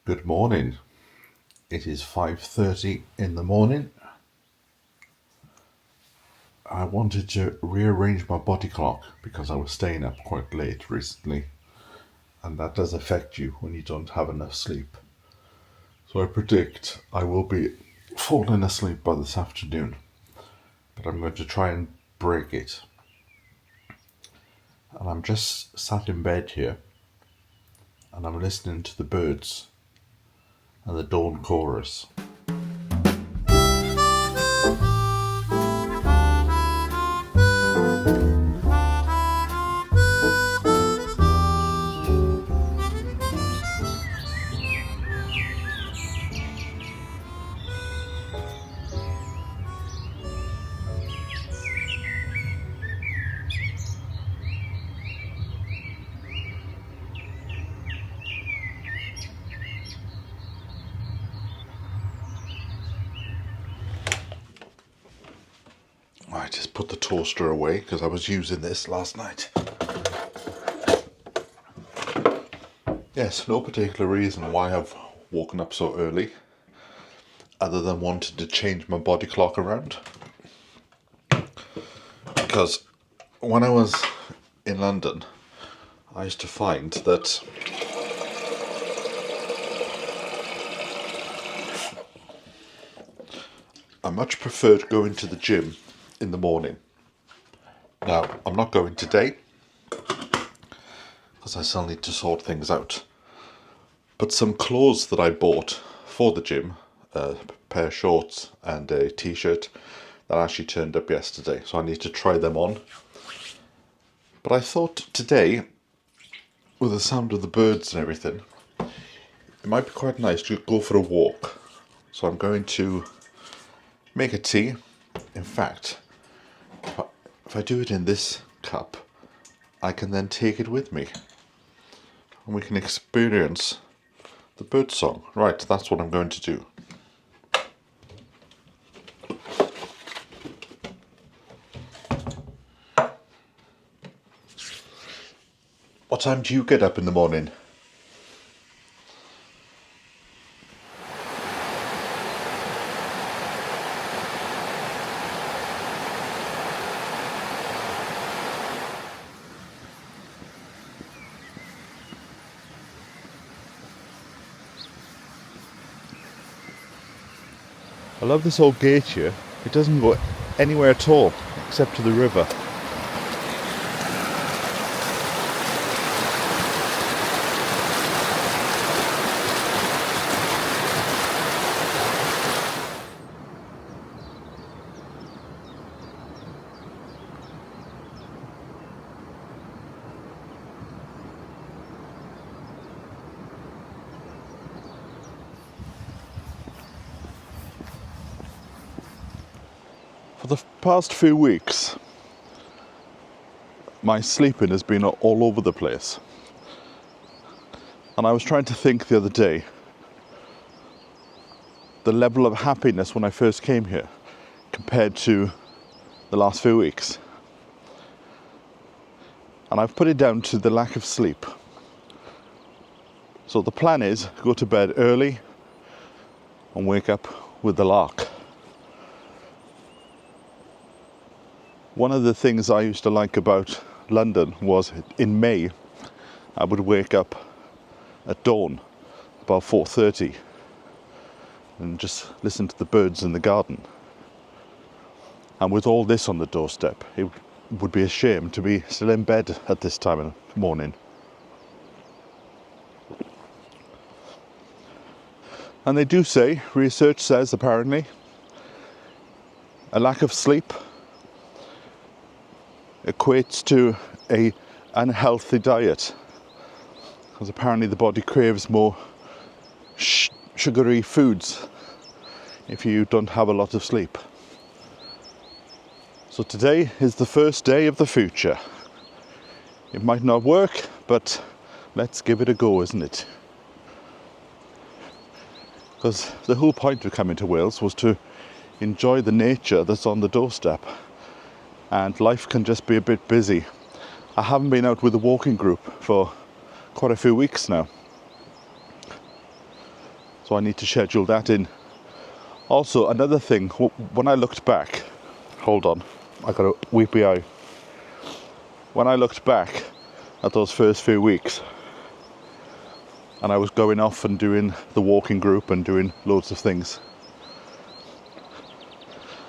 Good morning. It is 5:30 in the morning. I wanted to rearrange my body clock because I was staying up quite late recently, and that does affect you when you don't have enough sleep. So I predict I will be falling asleep by this afternoon, but I'm going to try and break it. And I'm just sat in bed here, and I'm listening to the birds and the dawn chorus. I just put the toaster away because I was using this last night. Yes, no particular reason why I've woken up so early, other than wanting to change my body clock around. Because when I was in London, I used to find that I much preferred going to the gym in the morning. Now, I'm not going today because I still need to sort things out. But some clothes that I bought for the gym, a pair of shorts and a t-shirt, that actually turned up yesterday, so I need to try them on. But I thought today, with the sound of the birds and everything, it might be quite nice to go for a walk. So I'm going to make a tea. In fact, if I do it in this cup, I can then take it with me, and we can experience the bird song. Right, that's what I'm going to do. What time do you get up in the morning? I love this old gate here. It doesn't go anywhere at all except to the river. For the past few weeks, my sleeping has been all over the place. And I was trying to think the other day, the level of happiness when I first came here compared to the last few weeks. And I've put it down to the lack of sleep. So the plan is go to bed early and wake up with the lark. One of the things I used to like about London was in May, I would wake up at dawn, about 4:30, and just listen to the birds in the garden. And with all this on the doorstep, it would be a shame to be still in bed at this time of the morning. And they do say, research says apparently, a lack of sleep equates to a unhealthy diet, because apparently the body craves more sugary foods if you don't have a lot of sleep. So today is the first day of the future. It might not work, but let's give it a go, isn't it? Because the whole point of coming to Wales was to enjoy the nature that's on the doorstep. And life can just be a bit busy. I haven't been out with a walking group for quite a few weeks now. So I need to schedule that in. Also, another thing, when I looked back, hold on, I got a weepy eye. When I looked back at those first few weeks, and I was going off and doing the walking group and doing loads of things,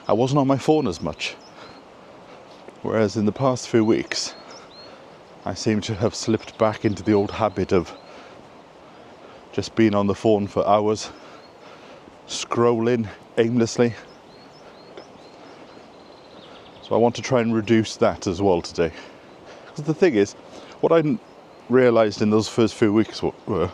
I wasn't on my phone as much. Whereas in the past few weeks, I seem to have slipped back into the old habit of just being on the phone for hours, scrolling aimlessly. So I want to try and reduce that as well today. Because the thing is, what I realised in those first few weeks were,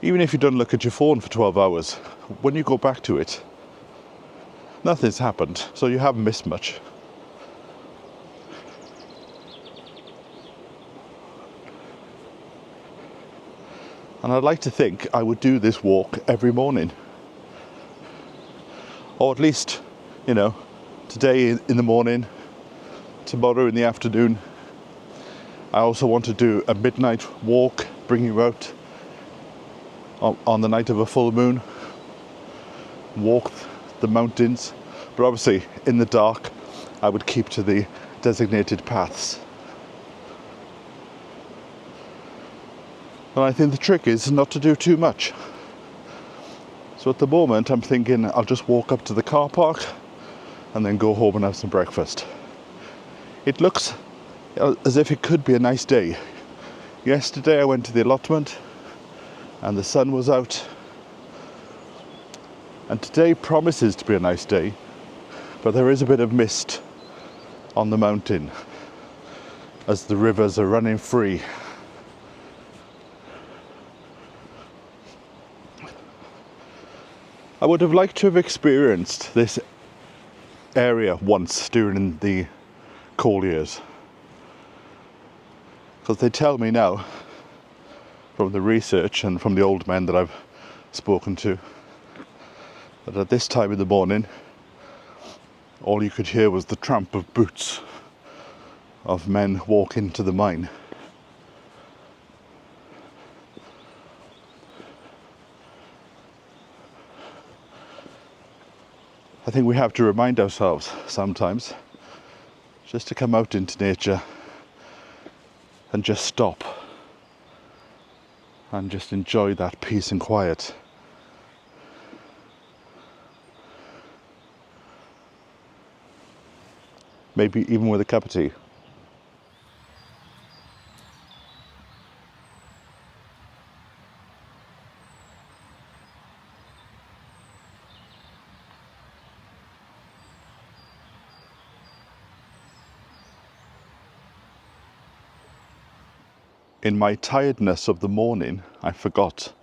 even if you don't look at your phone for 12 hours, when you go back to it, nothing's happened, so you haven't missed much. And I'd like to think I would do this walk every morning. Or at least, today in the morning, tomorrow in the afternoon. I also want to do a midnight walk, bring you out on the night of a full moon. Walk the mountains. But obviously, in the dark, I would keep to the designated paths. And I think the trick is not to do too much. So at the moment I'm thinking I'll just walk up to the car park and then go home and have some breakfast. It looks as if it could be a nice day. Yesterday I went to the allotment and the sun was out. And today promises to be a nice day, but there is a bit of mist on the mountain as the rivers are running free. I would have liked to have experienced this area once during the coal years, because they tell me now from the research and from the old men that I've spoken to that at this time in the morning all you could hear was the tramp of boots of men walking to the mine. I think we have to remind ourselves sometimes just to come out into nature and just stop and just enjoy that peace and quiet. Maybe even with a cup of tea. In my tiredness of the morning, I forgot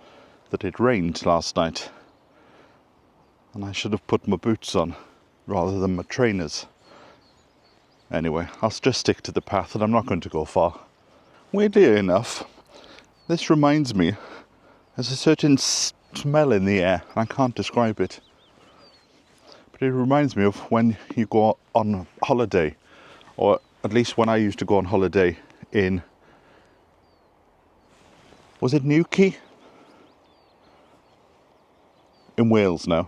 that it rained last night. And I should have put my boots on rather than my trainers. Anyway, I'll just stick to the path and I'm not going to go far. Weirdly enough, this reminds me, there's a certain smell in the air, I can't describe it. But it reminds me of when you go on holiday, or at least when I used to go on holiday in, was it Newquay? In Wales now.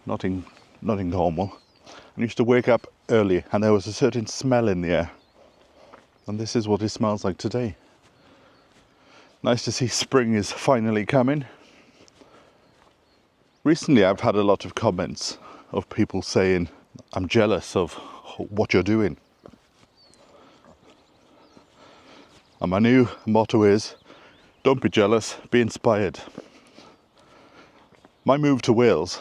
Not in Cornwall. I used to wake up early and there was a certain smell in the air. And this is what it smells like today. Nice to see spring is finally coming. Recently I've had a lot of comments of people saying I'm jealous of what you're doing. And my new motto is, don't be jealous, be inspired. My move to Wales,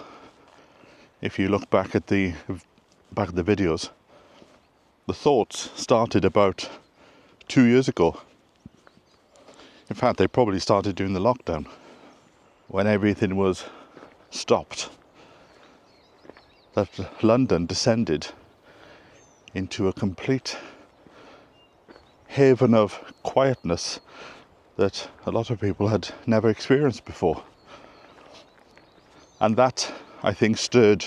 if you look back at the videos, the thoughts started about 2 years ago. In fact, they probably started during the lockdown, when everything was stopped. That London descended into a complete haven of quietness that a lot of people had never experienced before. And that, I think, stirred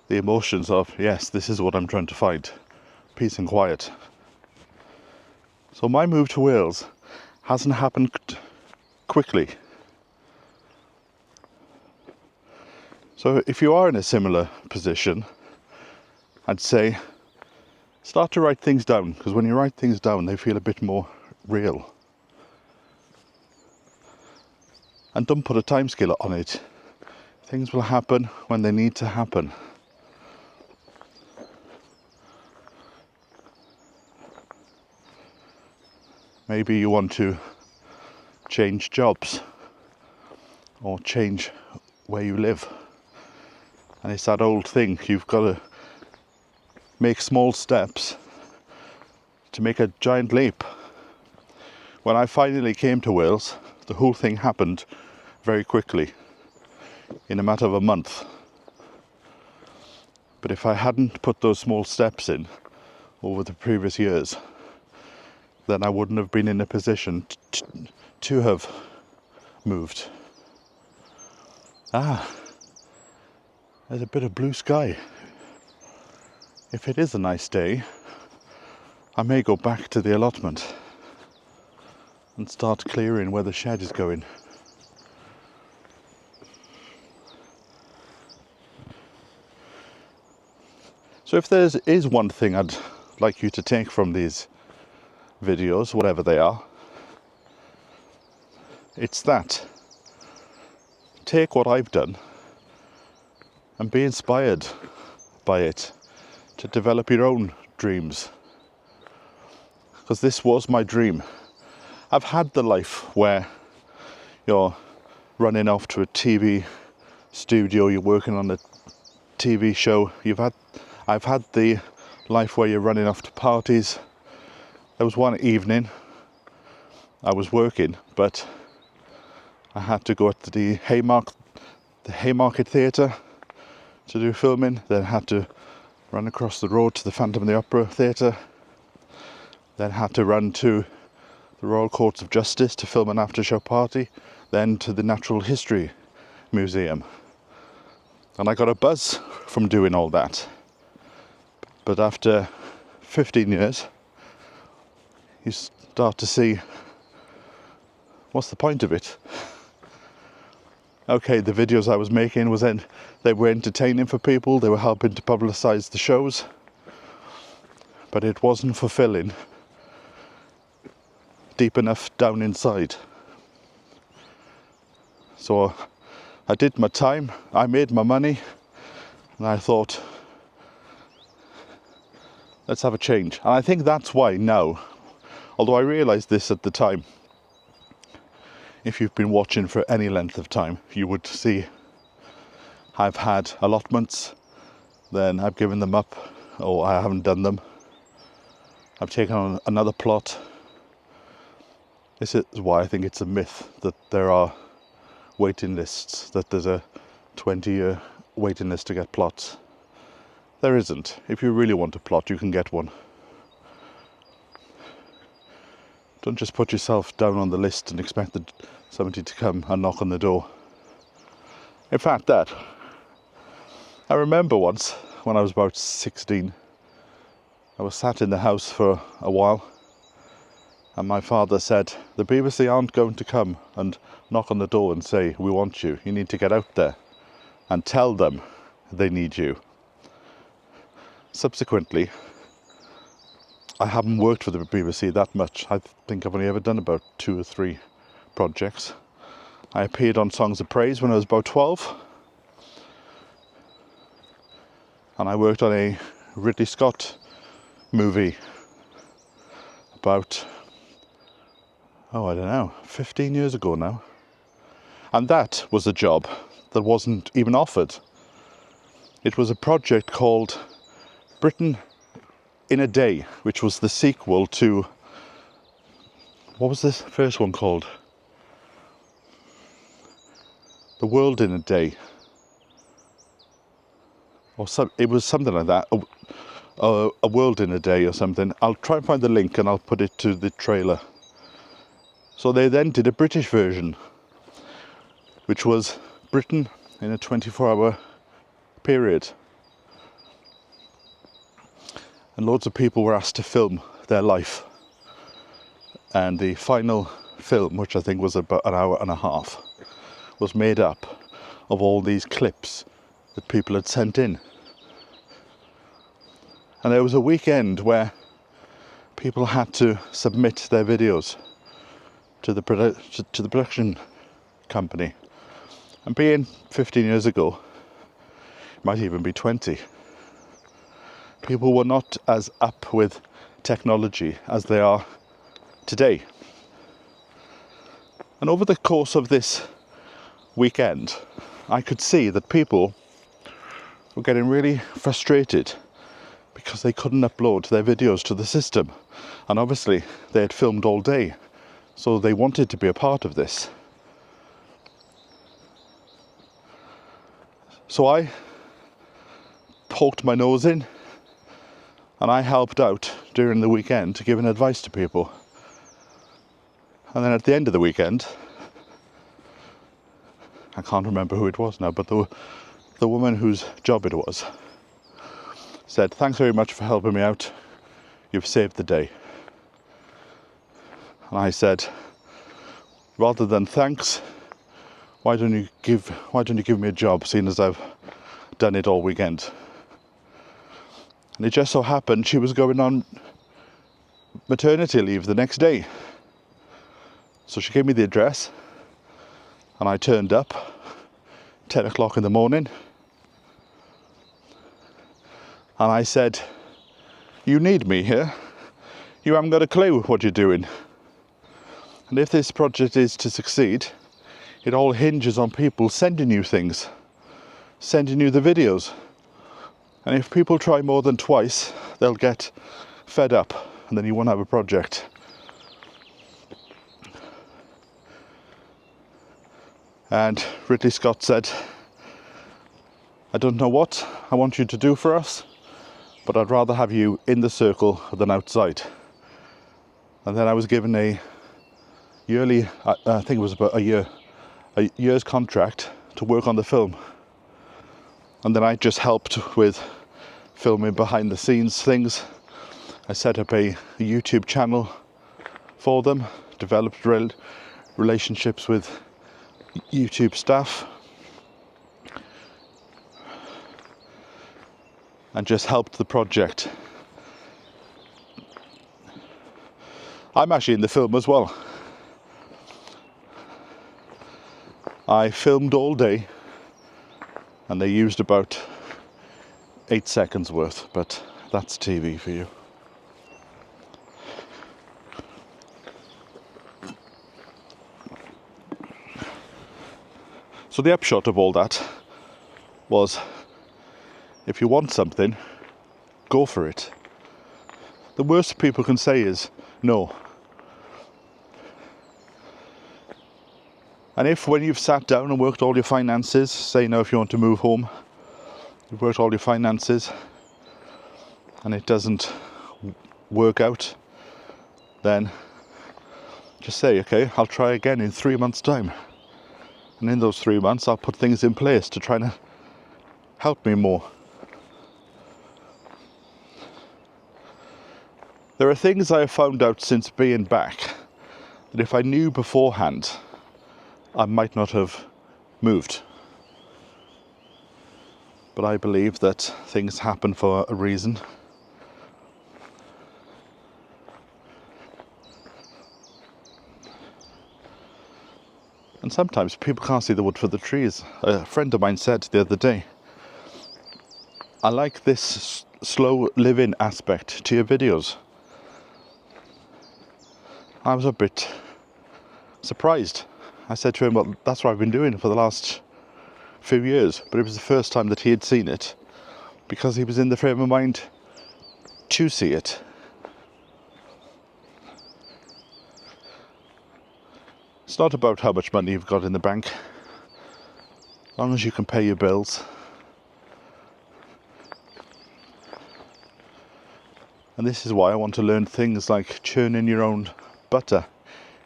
the emotions of, yes, this is what I'm trying to find, peace and quiet. So my move to Wales hasn't happened quickly. So if you are in a similar position, I'd say start to write things down, because when you write things down, they feel a bit more real. And don't put a timescale on it. Things will happen when they need to happen. Maybe you want to change jobs or change where you live. And it's that old thing, you've got to make small steps to make a giant leap. When I finally came to Wales, the whole thing happened very quickly, in a matter of a month. But if I hadn't put those small steps in over the previous years, then I wouldn't have been in a position to have moved. There's a bit of blue sky. If it is a nice day, I may go back to the allotment and start clearing where the shed is going. So if there is one thing I'd like you to take from these videos, whatever they are, it's that. Take what I've done and be inspired by it to develop your own dreams. Because this was my dream. I've had the life where you're running off to a TV studio, you're working on a TV show. I've had the life where you're running off to parties. There was one evening I was working, but I had to go to the Haymarket Theatre to do filming, then had to run across the road to the Phantom of the Opera Theatre, then had to run to the Royal Courts of Justice to film an after-show party, then to the Natural History Museum. And I got a buzz from doing all that. But after 15 years, you start to see, what's the point of it? Okay, the videos I was making they were entertaining for people, they were helping to publicise the shows, but it wasn't fulfilling deep enough down inside. So I did my time, I made my money, and I thought, let's have a change. And I think that's why now, although I realised this at the time, if you've been watching for any length of time, you would see I've had allotments, then I've given them up, or I haven't done them. I've taken on another plot. This is why I think it's a myth that there are waiting lists, that there's a 20-year waiting list to get plots. There isn't. If you really want a plot, you can get one. Don't just put yourself down on the list and expect somebody to come and knock on the door. In fact, I remember once when I was about 16, I was sat in the house for a while, and my father said, the BBC aren't going to come and knock on the door and say, we want you. You need to get out there and tell them they need you. Subsequently, I haven't worked for the BBC that much. I think I've only ever done about 2 or 3 projects. I appeared on Songs of Praise when I was about 12. And I worked on a Ridley Scott movie about, 15 years ago now. And that was a job that wasn't even offered. It was a project called Britain in a Day, which was the sequel to, what was this first one called? The World in a Day. Or it was something like that. A World in a Day or something. I'll try and find the link and I'll put it to the trailer. So they then did a British version, which was Britain in a 24-hour period. And loads of people were asked to film their life And the final film, which I think was about an hour and a half, was made up of all these clips that people had sent in. And there was a weekend where people had to submit their videos to the production company. And being 15 years ago, it might even be 20, people were not as up with technology as they are today. And over the course of this weekend, I could see that people were getting really frustrated because they couldn't upload their videos to the system. And obviously they had filmed all day, so they wanted to be a part of this. So I poked my nose in and I helped out during the weekend to give an advice to people. And then at the end of the weekend, I can't remember who it was now, but the woman whose job it was said, "Thanks very much for helping me out. You've saved the day." And I said, rather than thanks, why don't you give me a job, seeing as I've done it all weekend? And it just so happened she was going on maternity leave the next day. So she gave me the address and I turned up 10 o'clock in the morning and I said, "You need me here. You haven't got a clue what you're doing. And if this project is to succeed, it all hinges on people sending you things, sending you the videos. And if people try more than twice, they'll get fed up and then you won't have a project." And Ridley Scott said, "I don't know what I want you to do for us, but I'd rather have you in the circle than outside." And then I was given a yearly, I think it was about a year's contract to work on the film. And then I just helped with filming behind the scenes things. I set up a YouTube channel for them, developed relationships with YouTube staff, and just helped the project. I'm actually in the film as well. I filmed all day and they used about 8 seconds worth, but that's TV for you. So the upshot of all that was, if you want something, go for it. The worst people can say is no. And if when you've sat down and worked all your finances, say now if you want to move home, you've worked all your finances and it doesn't work out, then just say, okay, I'll try again in 3 months' time. And in those 3 months, I'll put things in place to try and help me more. There are things I have found out since being back that if I knew beforehand, I might not have moved. But I believe that things happen for a reason. And sometimes people can't see the wood for the trees. A friend of mine said the other day, "I like this slow living aspect to your videos." I was a bit surprised. I said to him, well, that's what I've been doing for the last few years. But it was the first time that he had seen it because he was in the frame of mind to see it. It's not about how much money you've got in the bank, as long as you can pay your bills. And this is why I want to learn things like churning your own butter.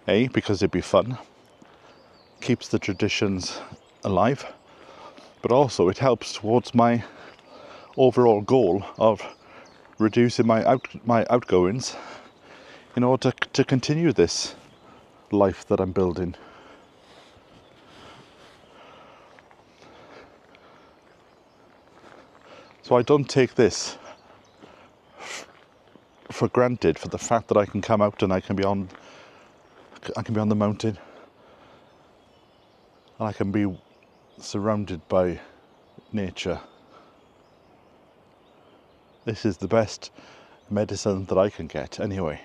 A, because it'd be fun, keeps the traditions alive, but also it helps towards my overall goal of reducing my outgoings in order to continue this life that I'm building. So I don't take this for granted, for the fact that I can come out and I can be on the mountain, and I can be surrounded by nature. This is the best medicine that I can get anyway.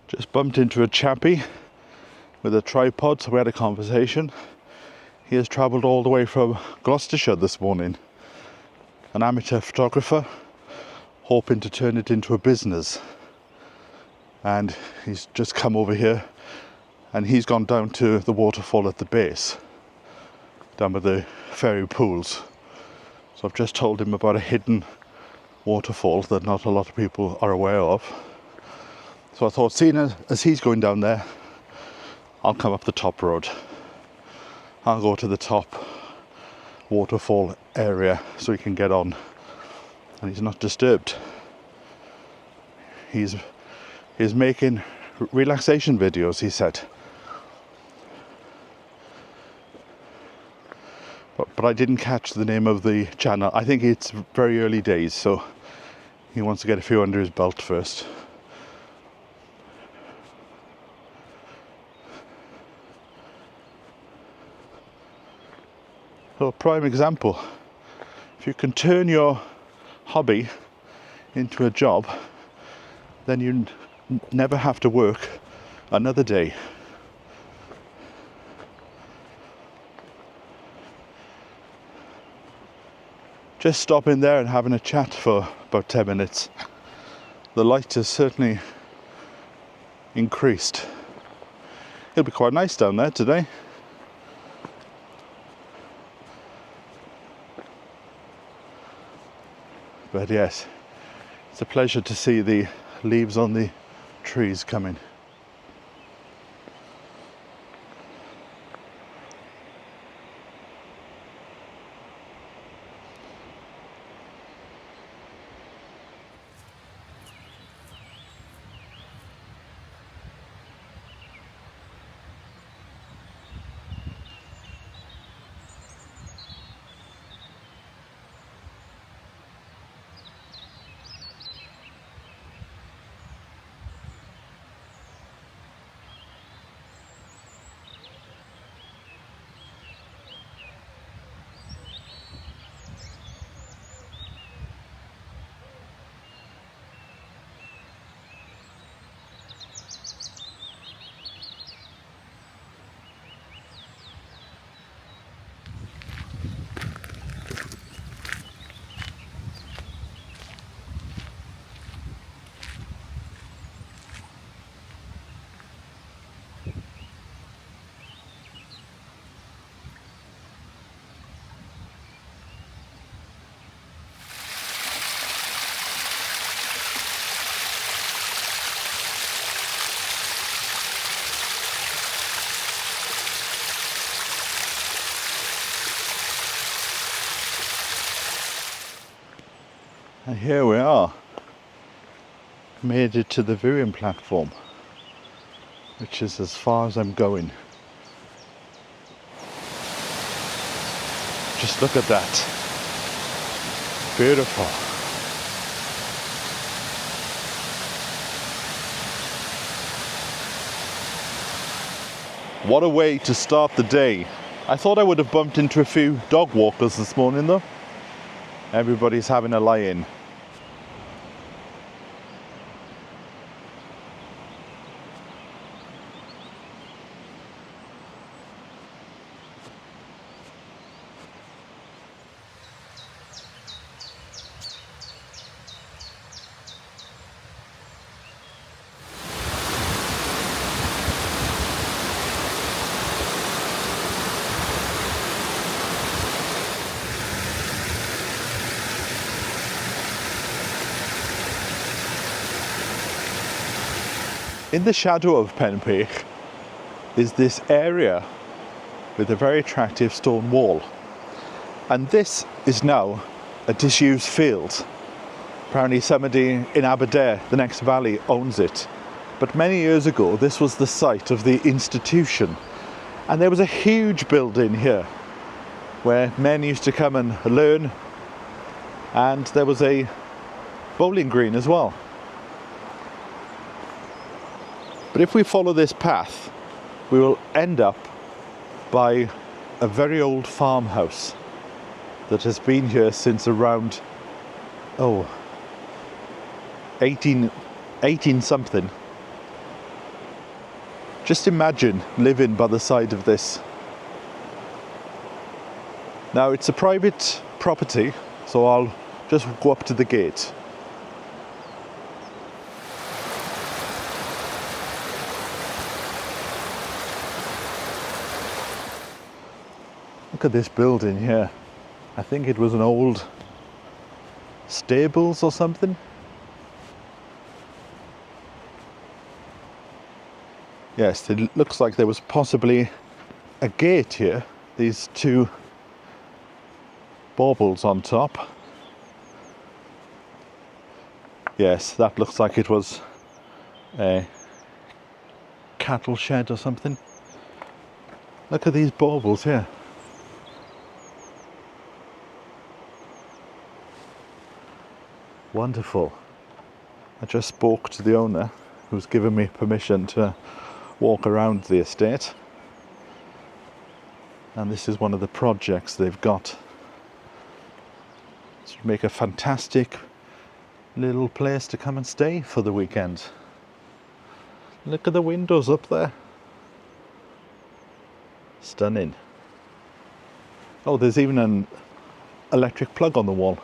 Just bumped into a chappie with a tripod, so we had a conversation. He has travelled all the way from Gloucestershire this morning. An amateur photographer, hoping to turn it into a business. And he's just come over here, and he's gone down to the waterfall at the base, down by the fairy pools. So I've just told him about a hidden waterfall that not a lot of people are aware of. So I thought, seeing as he's going down there, I'll come up the top road. I'll go to the top waterfall area so he can get on and he's not disturbed. He's making relaxation videos, he said. But I didn't catch the name of the channel. I think it's very early days, so he wants to get a few under his belt first. So a prime example, if you can turn your hobby into a job, then you never have to work another day. Just stopping there and having a chat for about 10 minutes. The light has certainly increased. It'll be quite nice down there today. But yes, it's a pleasure to see the leaves on the trees coming. And here we are, made it to the viewing platform, which is as far as I'm going. Just look at that. Beautiful. What a way to start the day. I thought I would have bumped into a few dog walkers this morning though. Everybody's having a lie-in. In the shadow of Penpych is this area with a very attractive stone wall. And this is now a disused field. Apparently somebody in Aberdare, the next valley, owns it. But many years ago, this was the site of the institution. And there was a huge building here where men used to come and learn. And there was a bowling green as well. But if we follow this path, we will end up by a very old farmhouse that has been here since around 18 something. Just imagine living by the side of this. Now it's a private property, so I'll just go up to the gate. Look at this building here. I think it was an old stables or something. Yes, it looks like there was possibly a gate here. These two baubles on top. Yes, that looks like it was a cattle shed or something. Look at these baubles here. Wonderful. I just spoke to the owner who's given me permission to walk around the estate. And this is one of the projects they've got. To make a fantastic little place to come and stay for the weekend. Look at the windows up there. Stunning. Oh, there's even an electric plug on the wall.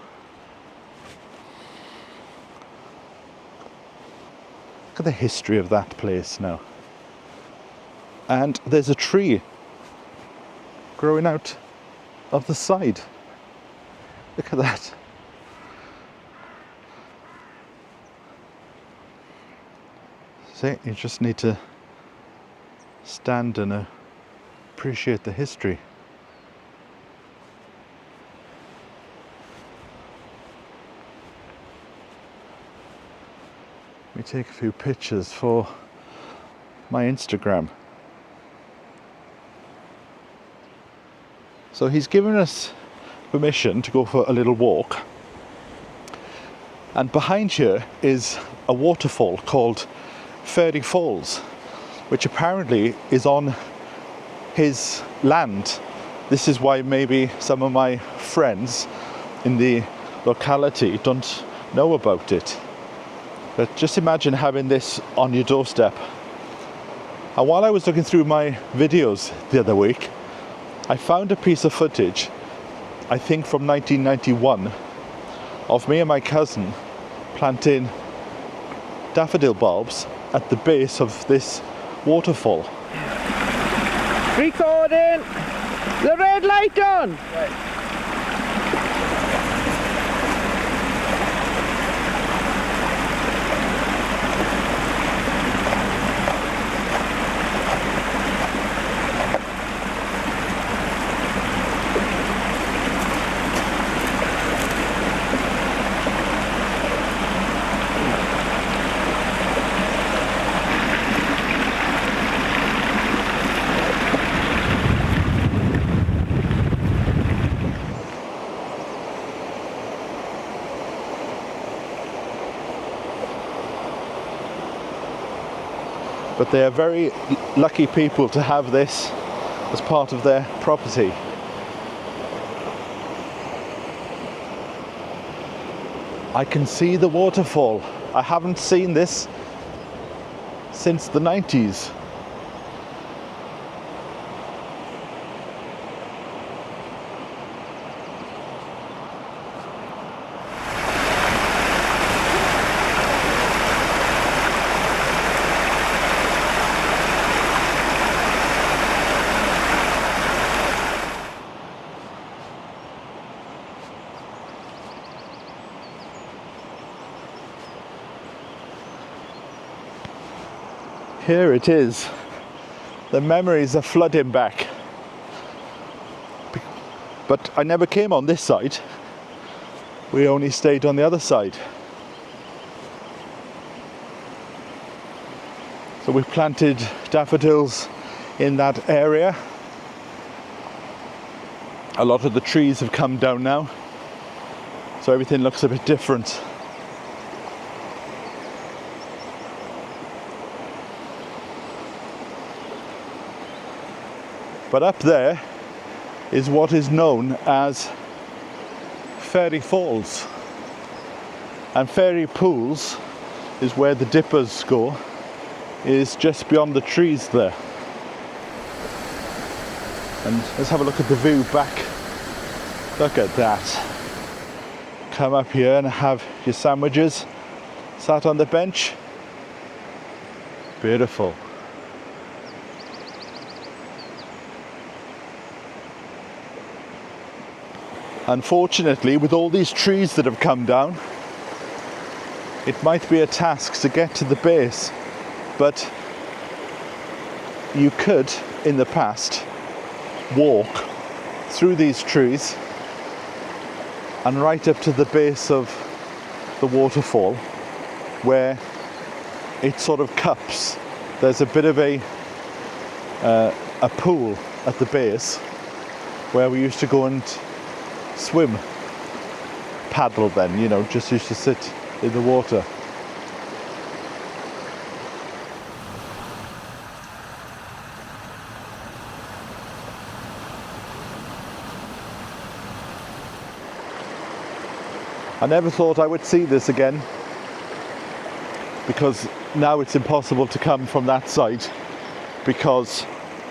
Look at the history of that place now. And there's a tree growing out of the side. Look at that. See, you just need to stand and appreciate the history. Let me take a few pictures for my Instagram. So he's given us permission to go for a little walk. And behind here is a waterfall called Fairy Falls, which apparently is on his land. This is why maybe some of my friends in the locality don't know about it. But just imagine having this on your doorstep. And while I was looking through my videos the other week, I found a piece of footage, I think from 1991, of me and my cousin planting daffodil bulbs at the base of this waterfall. Recording! The red light on! Right. But they are very lucky people to have this as part of their property. I can see the waterfall. I haven't seen this since the 90s. Here it is. The memories are flooding back. But I never came on this side. We only stayed on the other side. So we've planted daffodils in that area. A lot of the trees have come down now, so everything looks a bit different. But up there is what is known as fairy falls, and fairy pools is where the dippers go, is just beyond the trees there. And let's have a look at the view back. Look at that. Come up here and have your sandwiches, sat on the bench. Beautiful. Unfortunately, with all these trees that have come down, it might be a task to get to the base, but you could, in the past, walk through these trees and right up to the base of the waterfall, where it sort of cups. There's a bit of a pool at the base where we used to go and swim, paddle then, you know, just used to sit in the water. I never thought I would see this again, because now it's impossible to come from that side because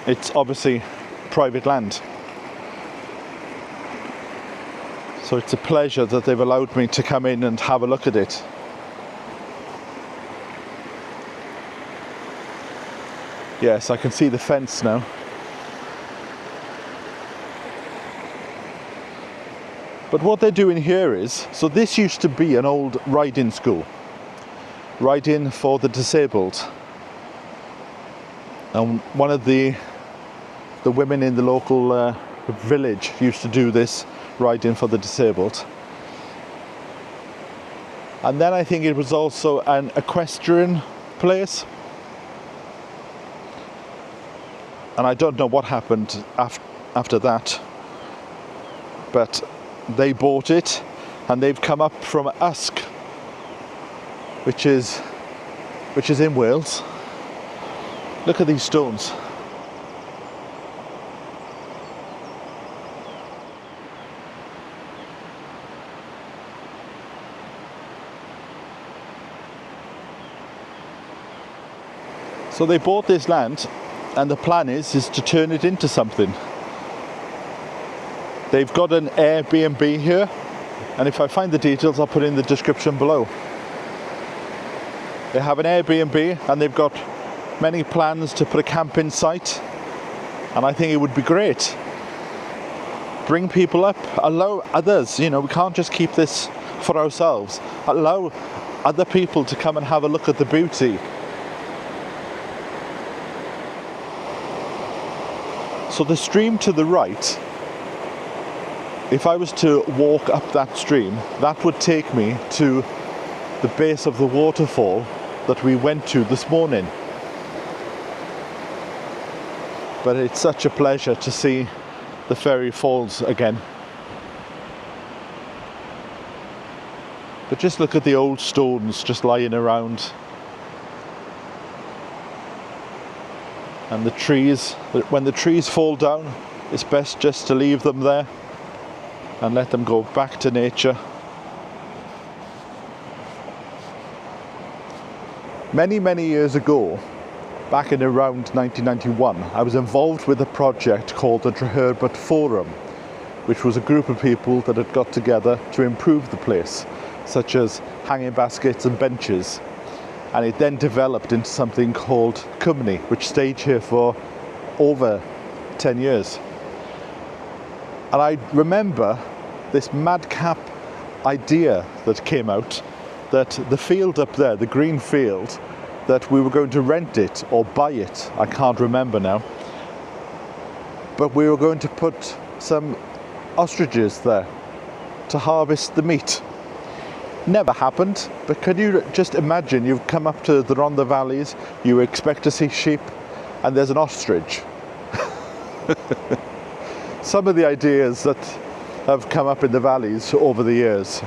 it's obviously private land. So it's a pleasure that they've allowed me to come in and have a look at it. Yes, I can see the fence now. But what they're doing here is, so this used to be an old riding school, riding for the disabled. And one of the women in the local village used to do this, riding for the disabled. And then I think it was also an equestrian place. And I don't know what happened after that, but they bought it and they've come up from Usk, which is in Wales. Look at these stones. So they bought this land, and the plan is to turn it into something. They've got an Airbnb here, and if I find the details, I'll put in the description below. They have an Airbnb, and they've got many plans to put a camping site, and I think it would be great. Bring people up, allow others, you know, we can't just keep this for ourselves. Allow other people to come and have a look at the beauty. So the stream to the right, if I was to walk up that stream, that would take me to the base of the waterfall that we went to this morning. But it's such a pleasure to see the fairy falls again. But just look at the old stones just lying around. And the trees, when the trees fall down, it's best just to leave them there and let them go back to nature. Many, many years ago, back in around 1991, I was involved with a project called the Rediscovering Forum, which was a group of people that had got together to improve the place, such as hanging baskets and benches. And it then developed into something called Cwmni, which stayed here for over 10 years. And I remember this madcap idea that came out, that the field up there, the green field, that we were going to rent it or buy it. I can't remember now. But we were going to put some ostriches there to harvest the meat. Never happened, but can you just imagine, you've come up to the Rhondda valleys, you expect to see sheep, and there's an ostrich. Some of the ideas that have come up in the valleys over the years.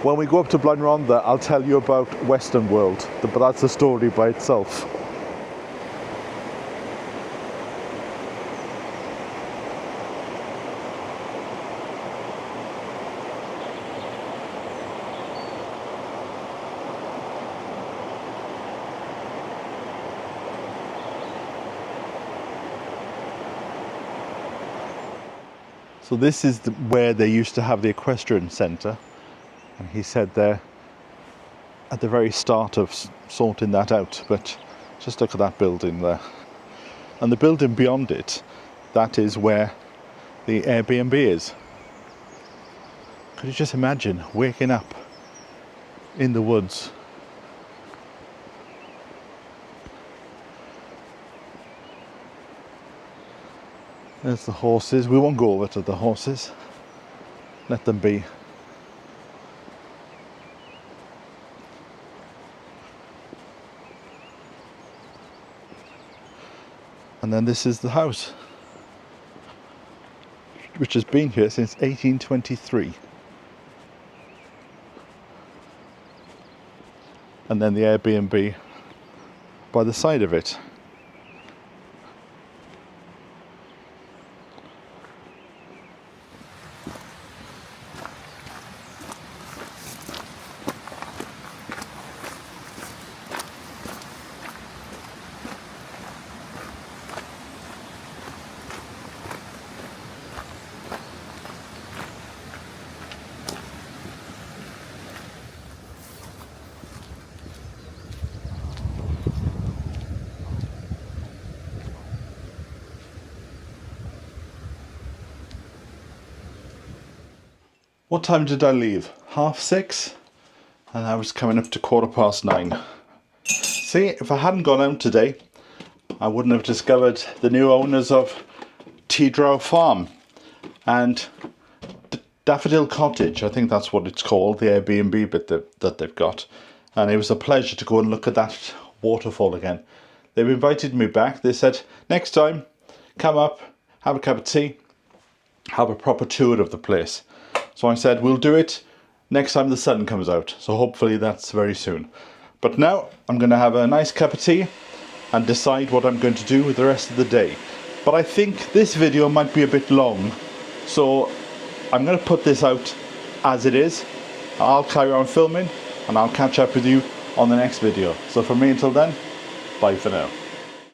When we go up to Blaen Rhondda, I'll tell you about Western World, but that's a story by itself. So this is where they used to have the equestrian centre, and he said there at the very start of sorting that out, but just look at that building there. And the building beyond it, that is where the Airbnb is. Could you just imagine waking up in the woods? There's the horses. We won't go over to the horses. Let them be. And then this is the house, which has been here since 1823. And then the Airbnb by the side of it. What time did I leave? 6:30? And I was coming up to 9:15. See, if I hadn't gone out today, I wouldn't have discovered the new owners of Tidrow Farm and Daffodil Cottage. I think that's what it's called, the Airbnb bit that they've got. And it was a pleasure to go and look at that waterfall again. They've invited me back. They said, next time, come up, have a cup of tea, have a proper tour of the place. So I said, we'll do it next time the sun comes out. So hopefully that's very soon. But now I'm going to have a nice cup of tea and decide what I'm going to do with the rest of the day. But I think this video might be a bit long. So I'm going to put this out as it is. I'll carry on filming and I'll catch up with you on the next video. So from me until then, bye for now.